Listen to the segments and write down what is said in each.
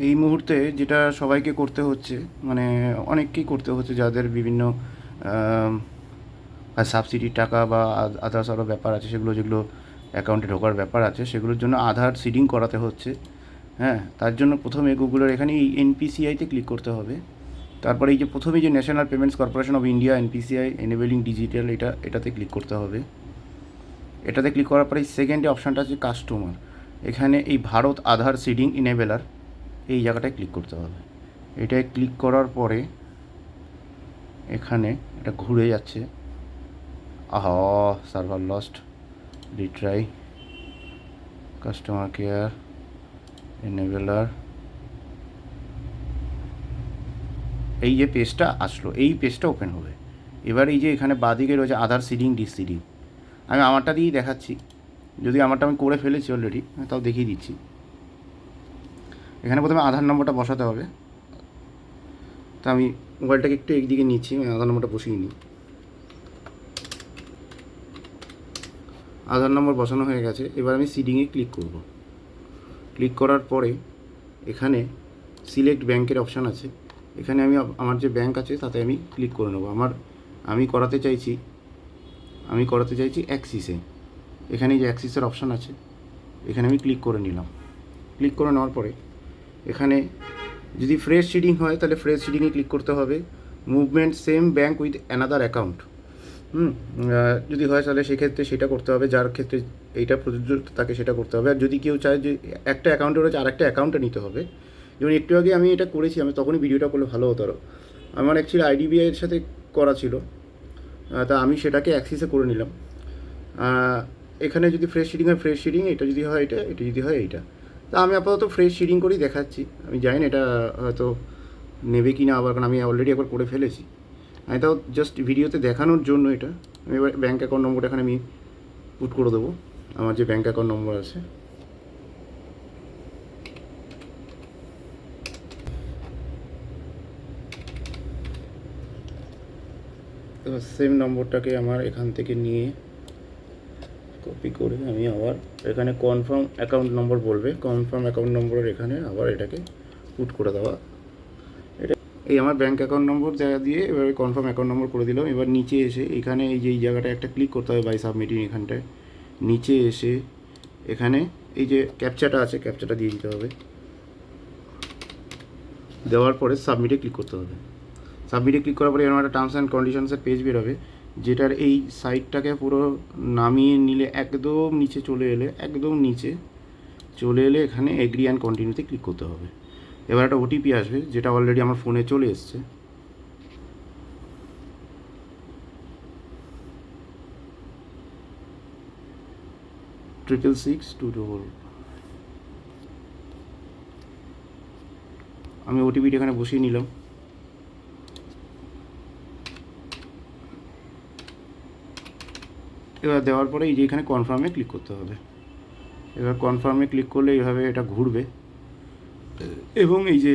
এই মুহূর্তে যেটা সবাইকে করতে হচ্ছে, মানে অনেককেই করতে হচ্ছে যাদের বিভিন্ন সাবসিডির টাকা বা আদার্স আরও ব্যাপার আছে, সেগুলো যেগুলো অ্যাকাউন্টে ঢোকার ব্যাপার আছে, সেগুলোর জন্য আধার সিডিং করাতে হচ্ছে। হ্যাঁ, তার জন্য প্রথমে গুগলের এখানে এই এনপিসিআইতে ক্লিক করতে হবে। তারপরে এই যে প্রথমে যে national payments corporation of India NPCI enabling digital, এটাতে ক্লিক করতে হবে। এটাতে ক্লিক করার পরে সেকেন্ডে অপশানটা আছে কাস্টমার। এখানে এই ভারত আধার সিডিং ইনেবেলার এই জায়গাটায় ক্লিক করতে হবে। এটায় ক্লিক করার পরে এখানে এটা ঘুরে যাচ্ছে। আহা, server lost, retry, customer care, enabler. এই যে পেজটা আসলো, এই পেজটা ওপেন হবে। এবার এই যে এখানে বাঁদিকে রয়েছে আধার সিডিং ডিসিডিং, আমি আমারটা দিয়েই দেখাচ্ছি, যদি আমারটা আমি করে ফেলেছি অলরেডি, তাও দেখিয়ে দিচ্ছি। এখানে প্রথমে আধার নম্বরটা বসাতে হবে। তা আমি মোবাইলটাকে একটু একদিকে নিচ্ছি, আমি আধার নম্বরটা বসিয়ে নিই। আধার নম্বর বসানো হয়ে গেছে। এবার আমি সিডিংয়ে ক্লিক করব। ক্লিক করার পরে এখানে সিলেক্ট ব্যাংকের অপশান আছে। এখানে আমি আমার যে ব্যাংক আছে তাতে আমি ক্লিক করে নেবো। আমি করাতে চাইছি অ্যাক্সিসে। এখানে যে অ্যাক্সিসের অপশান আছে, এখানে আমি ক্লিক করে নিলাম। ক্লিক করে নেওয়ার পরে এখানে যদি ফ্রেশ সিডিং হয় তাহলে ফ্রেশ সিডিংয়ে ক্লিক করতে হবে। Movement same bank with another account, যদি হয় তাহলে সেক্ষেত্রে সেটা করতে হবে, যার ক্ষেত্রে এইটা প্রযোজ্য তাকে সেটা করতে হবে। আর যদি কেউ চায় যে একটা অ্যাকাউন্টে রয়েছে আরেকটা অ্যাকাউন্টে নিতে হবে, যেমন একটু আগে আমি এটা করেছি, আমি তখনই ভিডিওটা করলে ভালো হতো আরও। আমার অ্যাকচুয়ালি আইডিবিআইয়ের সাথে করা ছিল, তা আমি সেটাকে অ্যাক্সিসে করে নিলাম। এখানে যদি ফ্রেশ সিডিং হয় ফ্রেশ সিডিং, এটা যদি হয় এটা, এটা যদি হয় এইটা। তা আমি আপাতত ফ্রেশ সিডিং করেই দেখাচ্ছি। আমি জানি না এটা হয়তো নেবে কি না আবার, কারণ আমি অলরেডি একবার করে ফেলেছি। আমি তাও জাস্ট ভিডিওতে দেখানোর জন্য এটা। আমি এবার ব্যাঙ্ক অ্যাকাউন্ট নম্বরটা এখানে আমি পুট করে দেবো, আমার যে ব্যাঙ্ক অ্যাকাউন্ট নম্বর আছে। এবার সেম নম্বরটাকে আমার এখান থেকে নিয়ে কপি করে আমি আবার এখানে কনফার্ম অ্যাকাউন্ট নম্বর বলবে, কনফার্ম অ্যাকাউন্ট নম্বরের এখানে আবার এটাকে পুট করে দেওয়া। এটা এই আমার ব্যাঙ্ক অ্যাকাউন্ট নম্বর দিয়ে এবারে কনফার্ম অ্যাকাউন্ট নম্বর করে দিলাম। এবার নিচে এসে এখানে এই যে এই জায়গাটায় একটা ক্লিক করতে হবে বাই সাবমিটিং, এখানটায় নিচে এসে এখানে এই যে ক্যাপচাটা আছে, ক্যাপচাটা দিয়ে দিতে হবে। দেওয়ার পরে সাবমিটে ক্লিক করতে হবে। সাবমিটে ক্লিক করার পরে এরকম একটা টার্মস অ্যান্ড কন্ডিশনসের পেজ বেরোবে, যেটার এই সাইটটাকে পুরো নামিয়ে নিলে একদম নিচে চলে এলে এখানে এগ্রি অ্যান্ড কন্টিনিউতে ক্লিক করতে হবে। এবার একটা ওটিপি আসবে, যেটা অলরেডি আমার ফোনে চলে এসছে। ট্রিপল 6 2 আমি ওটিপিটা এখানে বসিয়ে নিলাম। এবার দেওয়ার পরে এই যে এখানে কনফার্মে ক্লিক করতে হবে। এবার কনফার্মে ক্লিক করলে এইভাবে এটা ঘুরবে এবং এই যে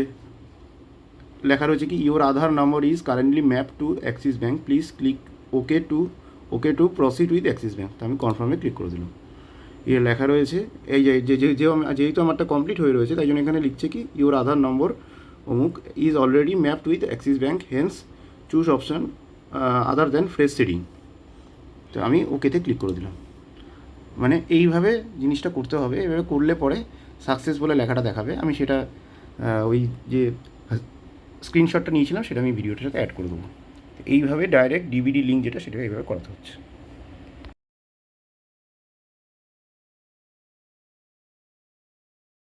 লেখা রয়েছে কি your Aadhaar number is currently map to Axis Bank, please click okay to proceed with Axis Bank. তো আমি কনফার্মে ক্লিক করে দিলাম। ইয়ে লেখা রয়েছে এই যেহেতু আমারটা কমপ্লিট হয়ে রয়েছে, তাই জন্য এখানে লিখছে কি ইওর আধার নম্বর অমুক is already mapped with Axis Bank, hence choose option other than fresh seeding. তো আমি ওকেতে ক্লিক করে দিলাম। মানে এইভাবে জিনিসটা করতে হবে। এভাবে করলে পরে সাকসেস বলে লেখাটা দেখাবে। আমি সেটা ওই যে স্ক্রিনশটটা নিয়েছিলাম সেটা আমি ভিডিওটার সাথে অ্যাড করে দেবো। এইভাবে ডাইরেক্ট ডিভিডি লিঙ্ক যেটা, সেটা এইভাবে করাতে হচ্ছে।